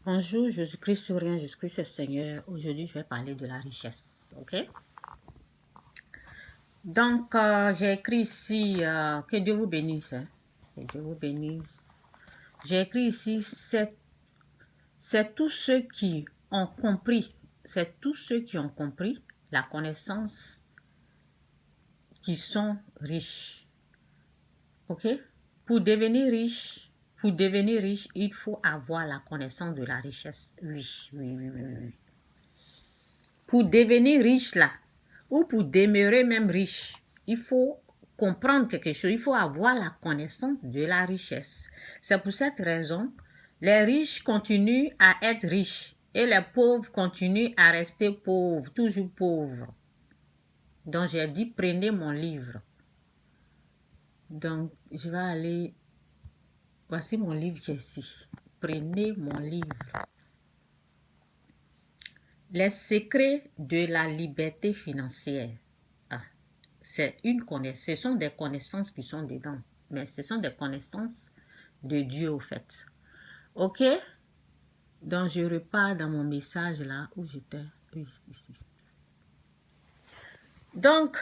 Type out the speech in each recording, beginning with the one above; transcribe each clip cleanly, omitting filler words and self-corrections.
Bonjour, Jésus-Christ sourire, Jésus-Christ est Seigneur. Aujourd'hui, je vais parler de la richesse, ok? Donc, j'ai écrit ici, que Dieu vous bénisse, hein? Que Dieu vous bénisse. J'ai écrit ici, c'est tous ceux qui ont compris, c'est tous ceux qui ont compris la connaissance qui sont riches, ok? Pour devenir riche, il faut avoir la connaissance de la richesse. Oui, oui, oui, oui, oui. Pour devenir riche là, ou pour demeurer même riche, il faut comprendre quelque chose, il faut avoir la connaissance de la richesse. C'est pour cette raison, les riches continuent à être riches et les pauvres continuent à rester pauvres, toujours pauvres. Donc j'ai dit, prenez mon livre. Donc je vais aller, voici mon livre qui est ici. Prenez mon livre. Les secrets de la liberté financière. Ce sont des connaissances qui sont dedans, mais ce sont des connaissances de Dieu au fait. Ok? Donc je repars dans mon message là où j'étais, ici. Donc,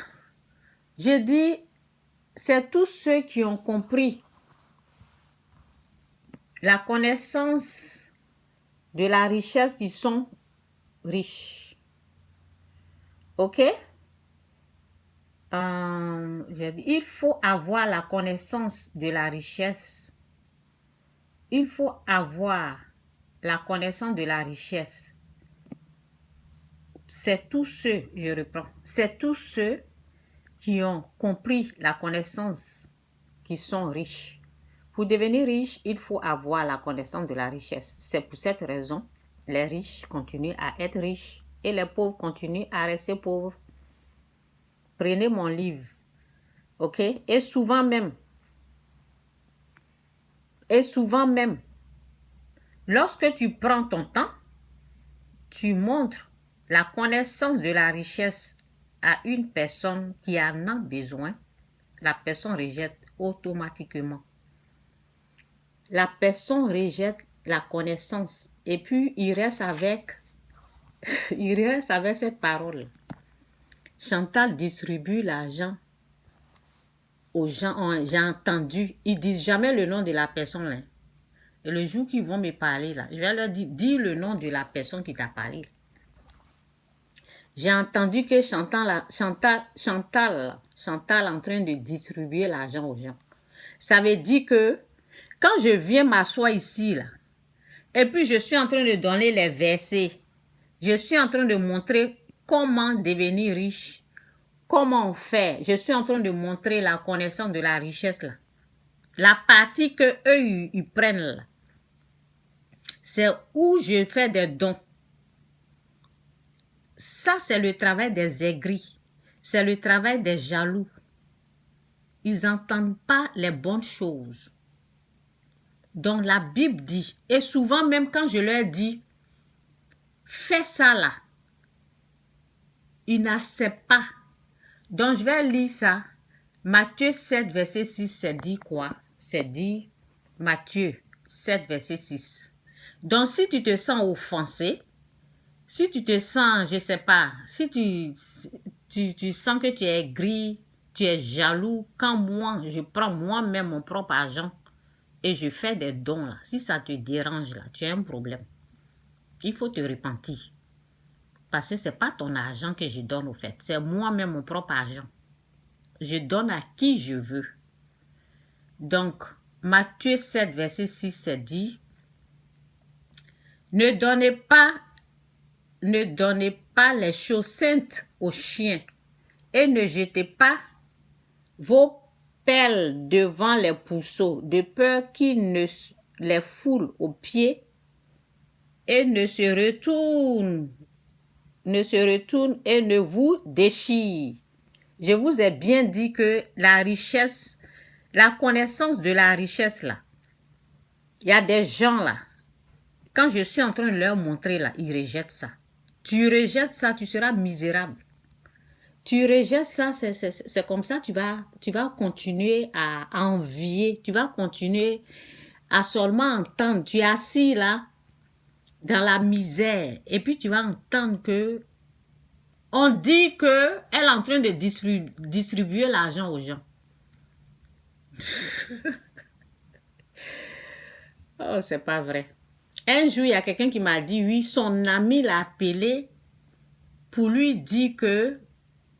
je dis, c'est tous ceux qui ont compris la connaissance de la richesse qui sont riches. Ok? Il faut avoir la connaissance de la richesse. Il faut avoir la connaissance de la richesse. C'est tous ceux, je reprends, c'est tous ceux qui ont compris la connaissance qui sont riches. Pour devenir riche, il faut avoir la connaissance de la richesse. C'est pour cette raison, les riches continuent à être riches et les pauvres continuent à rester pauvres. Prenez mon livre, ok? Et souvent même, lorsque tu prends ton temps, tu montres la connaissance de la richesse à une personne qui en a besoin, la personne rejette automatiquement. La personne rejette la connaissance et puis il reste avec cette parole. Chantal distribue l'argent aux gens. J'ai entendu, ils disent jamais le nom de la personne là. Et le jour qu'ils vont me parler là, je vais leur dire, dis le nom de la personne qui t'a parlé. J'ai entendu que Chantal en train de distribuer l'argent aux gens. Ça veut dire que quand je viens m'asseoir ici, là, et puis je suis en train de donner les versets, je suis en train de montrer comment devenir riche, comment faire. Je suis en train de montrer la connaissance de la richesse, là. La partie que eux, ils prennent, là, c'est où je fais des dons. Ça, c'est le travail des aigris. C'est le travail des jaloux. Ils n'entendent pas les bonnes choses. Donc, la Bible dit, et souvent même quand je leur dis, fais ça là, ils n'acceptent pas. Donc, je vais lire ça. Matthieu 7, verset 6, c'est dit quoi? C'est dit Matthieu 7, verset 6. Donc, si tu te sens offensé, si tu te sens, je ne sais pas, si tu sens que tu es gris, tu es jaloux, quand moi, je prends moi-même mon propre argent et je fais des dons là, si ça te dérange là, tu as un problème. Il faut te repentir. Parce que ce n'est pas ton argent que je donne au fait, c'est moi-même mon propre argent. Je donne à qui je veux. Donc, Matthieu 7, verset 6, c'est dit, ne donnez pas les choses saintes aux chiens et ne jetez pas vos pelles devant les pourceaux, de peur qu'ils ne les foulent aux pieds et ne se retournent et ne vous déchirent. Je vous ai bien dit que la richesse, la connaissance de la richesse là, il y a des gens là, quand je suis en train de leur montrer là, ils rejettent ça. Tu rejettes ça, tu seras misérable. Tu rejettes ça, c'est comme ça, tu vas continuer à envier, tu vas continuer à seulement entendre. Tu es assis là, dans la misère. Et puis tu vas entendre que on dit qu'elle est en train de distribuer l'argent aux gens. Oh, c'est pas vrai. Un jour, il y a quelqu'un qui m'a dit, oui, son ami l'a appelé pour lui dire que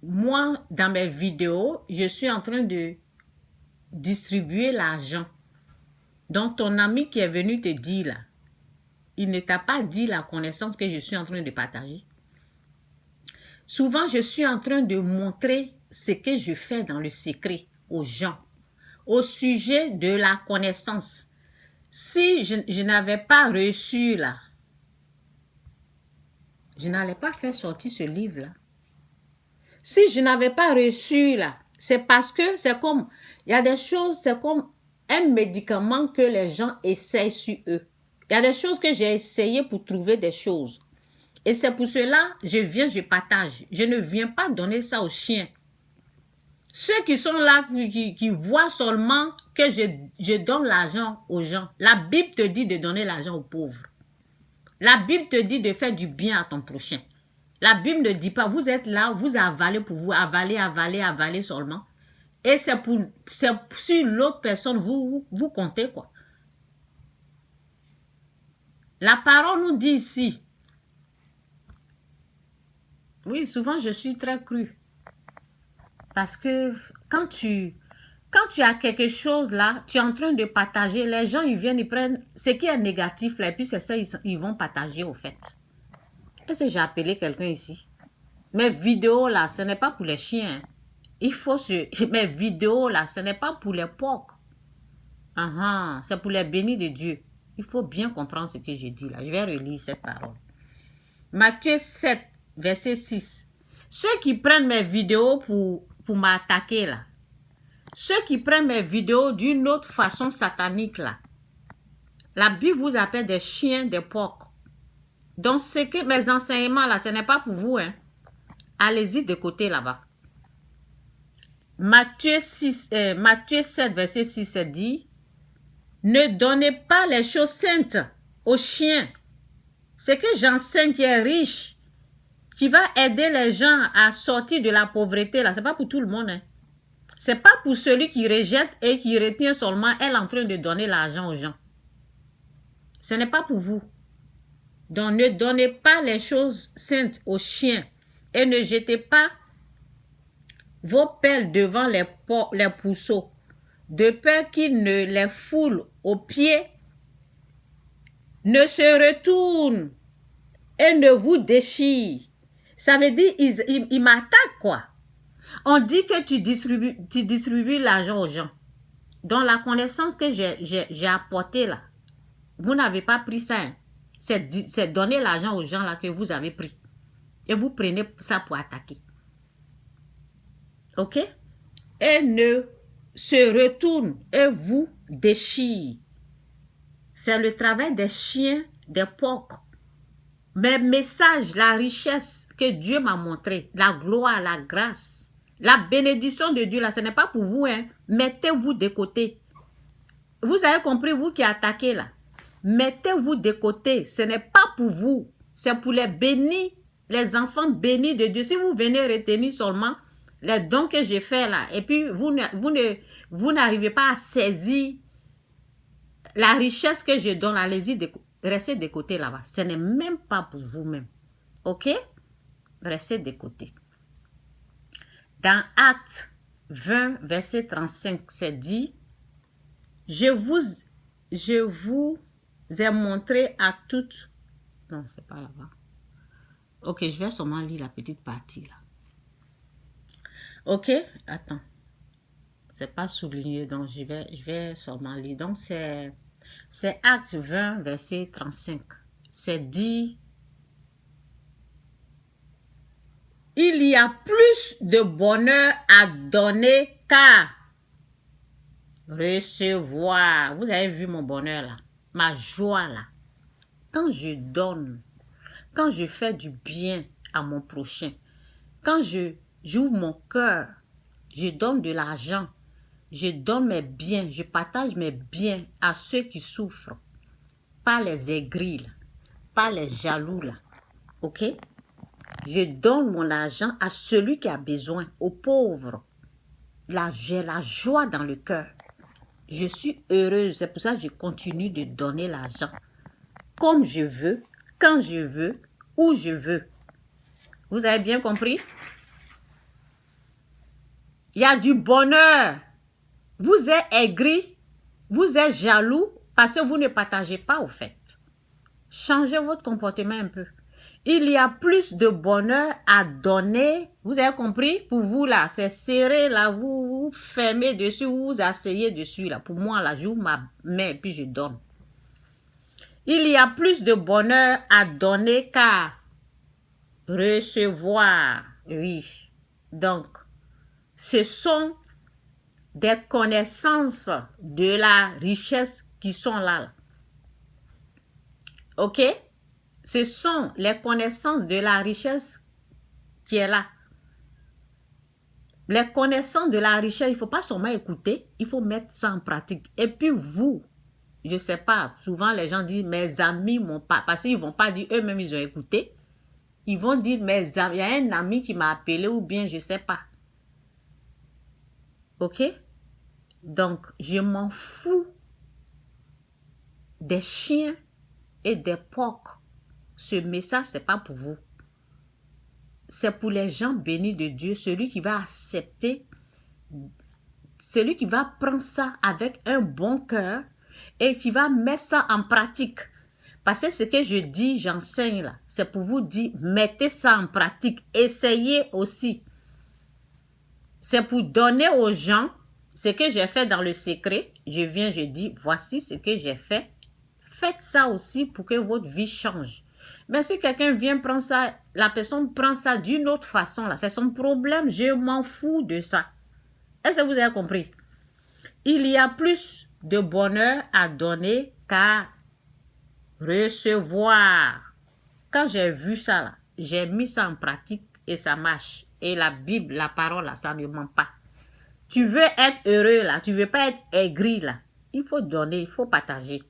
moi, dans mes vidéos, je suis en train de distribuer l'argent. Donc, ton ami qui est venu te dire là, il ne t'a pas dit la connaissance que je suis en train de partager. Souvent, je suis en train de montrer ce que je fais dans le secret aux gens, au sujet de la connaissance. Si je n'avais pas reçu là, je n'allais pas faire sortir ce livre-là. Si je n'avais pas reçu là, c'est parce que c'est comme, il y a des choses, c'est comme un médicament que les gens essayent sur eux. Il y a des choses que j'ai essayé pour trouver des choses. Et c'est pour cela, je viens, je partage. Je ne viens pas donner ça aux chiens. Ceux qui sont là, qui voient seulement que je donne l'argent aux gens. La Bible te dit de donner l'argent aux pauvres. La Bible te dit de faire du bien à ton prochain. La Bible ne dit pas, vous êtes là, vous avalez pour vous, avaler seulement. Et c'est sur l'autre personne, vous comptez quoi. La parole nous dit ici. Oui, souvent je suis très crue. Parce que quand tu as quelque chose là, tu es en train de partager, les gens ils viennent, ils prennent ce qui est négatif là, et puis c'est ça, ils vont partager au fait. Est-ce que j'ai appelé quelqu'un ici? Mes vidéos là, ce n'est pas pour les chiens. Il faut mes vidéos là, ce n'est pas pour les porcs. C'est pour les bénis de Dieu. Il faut bien comprendre ce que j'ai dit là. Je vais relire cette parole. Matthieu 7, verset 6. Ceux qui prennent mes vidéos pour m'attaquer là, ceux qui prennent mes vidéos d'une autre façon satanique là, la Bible vous appelle des chiens, des porcs. Donc, c'est que mes enseignements là, ce n'est pas pour vous. Allez-y de côté là-bas. Matthieu 7, verset 6 dit, ne donnez pas les choses saintes aux chiens. C'est que j'enseigne qui est riche, qui va aider les gens à sortir de la pauvreté là. C'est pas pour tout le monde. C'est pas pour celui qui rejette et qui retient seulement, elle est en train de donner l'argent aux gens. Ce n'est pas pour vous. Donc, ne donnez pas les choses saintes aux chiens et ne jetez pas vos pelles devant les pourceaux, de peur qu'ils ne les foulent aux pieds, ne se retournent et ne vous déchirent. Ça veut dire, ils m'attaquent quoi. On dit que tu distribues l'argent aux gens. Dans la connaissance que j'ai apportée là, vous n'avez pas pris ça. C'est donner l'argent aux gens là que vous avez pris. Et vous prenez ça pour attaquer. Ok? Et ne se retourne et vous déchire. C'est le travail des chiens, des porcs. Mes messages, la richesse que Dieu m'a montré, la gloire, la grâce, la bénédiction de Dieu, là, ce n'est pas pour vous. Mettez-vous de côté. Vous avez compris, vous qui attaquez là. Mettez-vous de côté. Ce n'est pas pour vous. C'est pour les bénis, les enfants bénis de Dieu. Si vous venez retenir seulement les dons que j'ai faits là, et puis vous n'arrivez pas à saisir la richesse que je donne, allez-y, restez de côté là-bas. Ce n'est même pas pour vous-même. Ok? Restez de côté. Dans Actes 20, verset 35, c'est dit, je vous ai montré à toutes... Non, c'est pas là-bas. Ok, je vais seulement lire la petite partie là. Ok, attends. C'est pas souligné, donc je vais seulement lire. Donc, c'est Acte 20, verset 35. C'est dit, il y a plus de bonheur à donner qu'à recevoir. Vous avez vu mon bonheur là, ma joie là. Quand je donne, quand je fais du bien à mon prochain, quand j'ouvre mon cœur, je donne de l'argent, je donne mes biens, je partage mes biens à ceux qui souffrent, pas les aigris là. pas les jaloux là. Ok? Je donne mon argent à celui qui a besoin, aux pauvres. Là, j'ai la joie dans le cœur. Je suis heureuse. C'est pour ça que je continue de donner l'argent. Comme je veux, quand je veux, où je veux. Vous avez bien compris? Il y a du bonheur. Vous êtes aigri, vous êtes jaloux parce que vous ne partagez pas au fait. Changez votre comportement un peu. Il y a plus de bonheur à donner. Vous avez compris? Pour vous là, c'est serré là, vous vous fermez dessus, vous vous asseyez dessus là. Pour moi là, j'ouvre ma main et puis je donne. Il y a plus de bonheur à donner qu'à recevoir. Oui. Donc, ce sont des connaissances de la richesse qui sont là. Ok? Ce sont les connaissances de la richesse qui est là. Les connaissances de la richesse, il ne faut pas seulement écouter, il faut mettre ça en pratique. Et puis vous, je ne sais pas, souvent les gens disent, mes amis m'ont pas, parce qu'ils ne vont pas dire eux-mêmes, ils ont écouté. Ils vont dire, mes amis, il y a un ami qui m'a appelé ou bien je ne sais pas. Ok? Donc, je m'en fous des chiens et des porcs. Ce message, ce n'est pas pour vous. C'est pour les gens bénis de Dieu, celui qui va accepter, celui qui va prendre ça avec un bon cœur et qui va mettre ça en pratique. Parce que ce que je dis, j'enseigne là, c'est pour vous dire, mettez ça en pratique, essayez aussi. C'est pour donner aux gens ce que j'ai fait dans le secret. Je viens, je dis, voici ce que j'ai fait. Faites ça aussi pour que votre vie change. Mais si quelqu'un vient prendre ça, la personne prend ça d'une autre façon, là, c'est son problème, je m'en fous de ça. Est-ce que vous avez compris? Il y a plus de bonheur à donner qu'à recevoir. Quand j'ai vu ça, là, j'ai mis ça en pratique et ça marche. Et la Bible, la parole, là, ça ne ment pas. Tu veux être heureux, là, tu ne veux pas être aigri, là. Il faut donner, il faut partager.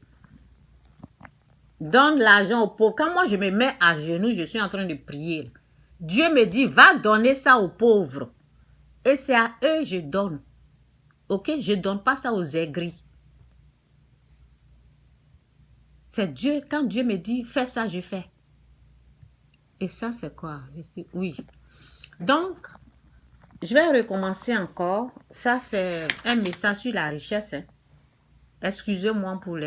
Donne l'argent aux pauvres. Quand moi je me mets à genoux, je suis en train de prier. Dieu me dit, va donner ça aux pauvres. Et c'est à eux que je donne. Ok? Je ne donne pas ça aux aigris. C'est Dieu, quand Dieu me dit, fais ça, je fais. Et ça, c'est quoi? Oui. Donc, je vais recommencer encore. Ça, c'est un message sur la richesse. Hein. Excusez-moi pour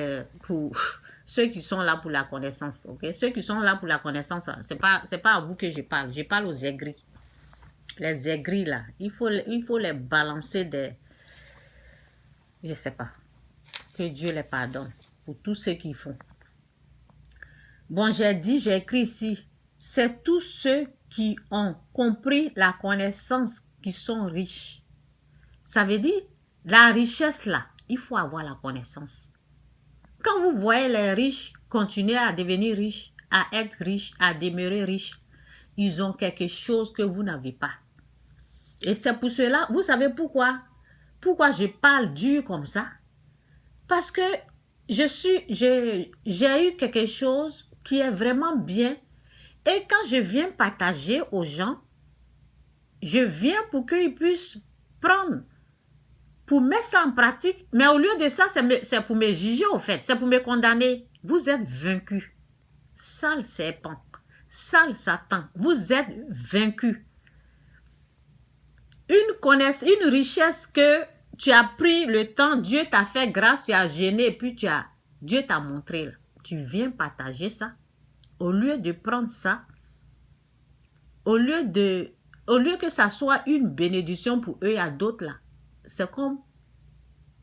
ceux qui sont là pour la connaissance. Ok? Ceux qui sont là pour la connaissance, c'est pas à vous que je parle. Je parle aux aigris. Les aigris, là. Il faut les balancer des... Je sais pas. Que Dieu les pardonne pour tout ce qu'ils font. Bon, j'ai écrit ici. C'est tous ceux qui ont compris la connaissance qui sont riches. Ça veut dire, la richesse là, il faut avoir la connaissance. Quand vous voyez les riches continuer à devenir riches, à être riches, à demeurer riches, ils ont quelque chose que vous n'avez pas. Et c'est pour cela, vous savez pourquoi? Pourquoi je parle dur comme ça? Parce que j'ai eu quelque chose qui est vraiment bien. Et quand je viens partager aux gens, je viens pour qu'ils puissent prendre, pour mettre ça en pratique. Mais au lieu de ça, c'est pour me juger au fait. C'est pour me condamner. Vous êtes vaincus. Sale serpent. Sale Satan. Vous êtes vaincus. Une richesse que tu as pris le temps, Dieu t'a fait grâce, tu as gêné, et puis Dieu t'a montré. Là. Tu viens partager ça. Au lieu de prendre ça, au lieu que ça soit une bénédiction pour eux, il y a d'autres là. C'est comme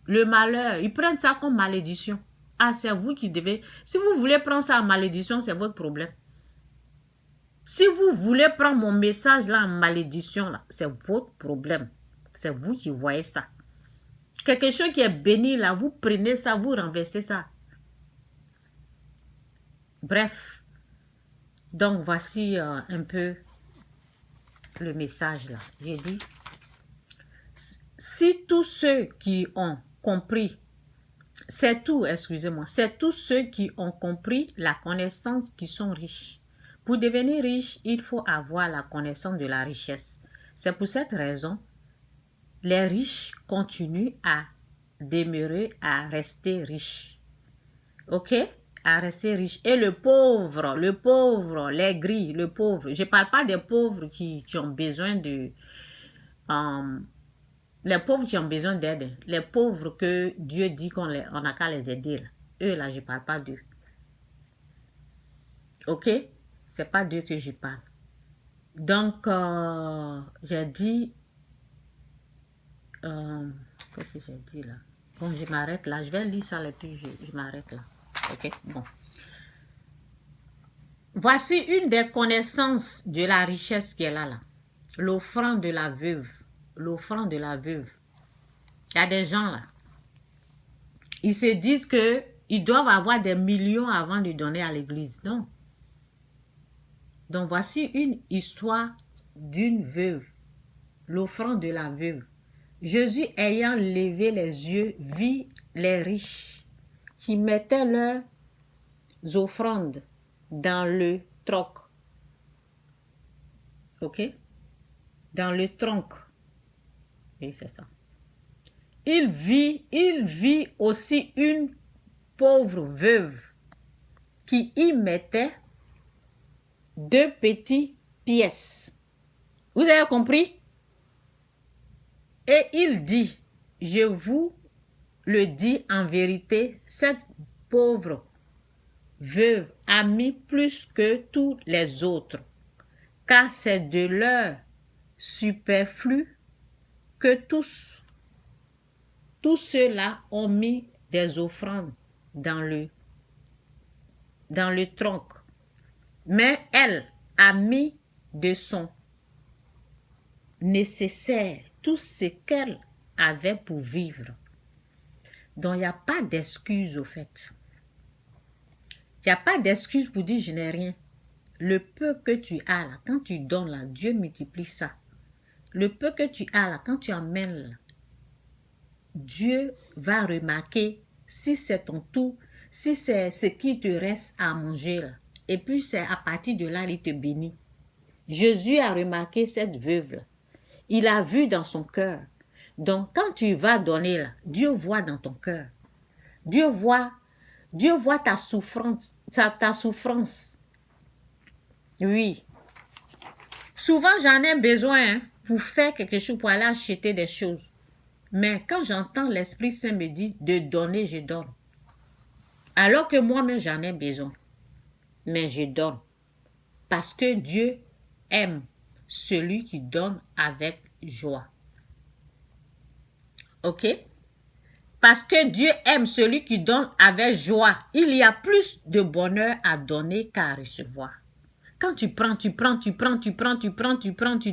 le malheur. Ils prennent ça comme malédiction. Ah, c'est vous qui devez... Si vous voulez prendre ça en malédiction, c'est votre problème. Si vous voulez prendre mon message là en malédiction, là, c'est votre problème. C'est vous qui voyez ça. Quelque chose qui est béni là, vous prenez ça, vous renversez ça. Bref. Donc, voici un peu le message là. J'ai dit, si tous ceux qui ont compris C'est tout, excusez-moi. C'est tous ceux qui ont compris la connaissance qui sont riches. Pour devenir riche, il faut avoir la connaissance de la richesse. C'est pour cette raison, les riches continuent à demeurer, à rester riches. OK? À rester riches. Et le pauvre, les gris, le pauvre. Je ne parle pas des pauvres qui ont besoin de... les pauvres qui ont besoin d'aide. Les pauvres que Dieu dit qu'on n'a qu'à les aider. Là. Eux, là, je ne parle pas d'eux. OK? C'est pas d'eux que je parle. Donc, j'ai dit... qu'est-ce que j'ai dit là? Bon, je m'arrête là. Je vais lire ça et puis je m'arrête là. OK? Bon. Voici une des connaissances de la richesse qu'elle a là. L'offrande de la veuve. L'offrande de la veuve. Il y a des gens là. Ils se disent qu'ils doivent avoir des millions avant de donner à l'église. Non. Donc, voici une histoire d'une veuve. L'offrande de la veuve. Jésus, ayant levé les yeux, vit les riches qui mettaient leurs offrandes dans le troc. OK? Dans le tronc. Oui, c'est ça. Il vit aussi une pauvre veuve qui y mettait 2 petites pièces. Vous avez compris? Et il dit, je vous le dis en vérité, cette pauvre veuve a mis plus que tous les autres, car c'est de leur superflu que tous ceux-là ont mis des offrandes dans le tronc. Mais elle a mis de son nécessaire tout ce qu'elle avait pour vivre. Donc, il n'y a pas d'excuse au fait. Il n'y a pas d'excuse pour dire je n'ai rien. Le peu que tu as là, quand tu donnes là, Dieu multiplie ça. Le peu que tu as là, quand tu emmènes là, Dieu va remarquer si c'est ton tout, si c'est ce qui te reste à manger là. Et puis c'est à partir de là, il te bénit. Jésus a remarqué cette veuve là. Il a vu dans son cœur. Donc quand tu vas donner là, Dieu voit dans ton cœur. Dieu voit ta souffrance, ta souffrance. Oui. Souvent j'en ai besoin pour faire quelque chose, pour aller acheter des choses. Mais quand j'entends l'Esprit Saint me dire de donner, je donne. Alors que moi-même, j'en ai besoin. Mais je donne. Parce que Dieu aime celui qui donne avec joie. OK? Parce que Dieu aime celui qui donne avec joie. Il y a plus de bonheur à donner qu'à recevoir. Quand tu prends, tu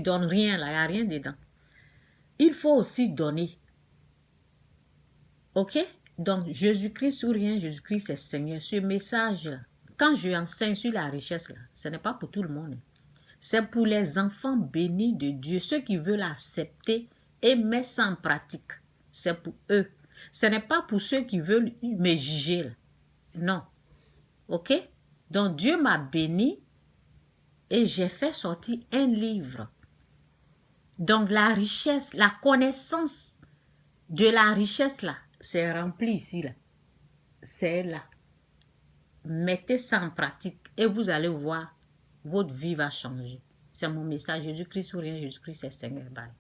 donnes rien là, il n'y a rien dedans. Il faut aussi donner. OK? Donc, Jésus-Christ ou rien, Jésus-Christ est Seigneur. Ce message-là, quand je enseigne sur la richesse, là, ce n'est pas pour tout le monde. C'est pour les enfants bénis de Dieu, ceux qui veulent accepter et mettre ça en pratique. C'est pour eux. Ce n'est pas pour ceux qui veulent me juger. Là. Non. OK? Donc, Dieu m'a béni et j'ai fait sortir un livre. Donc, la richesse, la connaissance de la richesse, là, c'est rempli ici, là. C'est là. Mettez ça en pratique et vous allez voir, votre vie va changer. C'est mon message. Jésus-Christ ou rien, Jésus-Christ est Seigneur. Bye.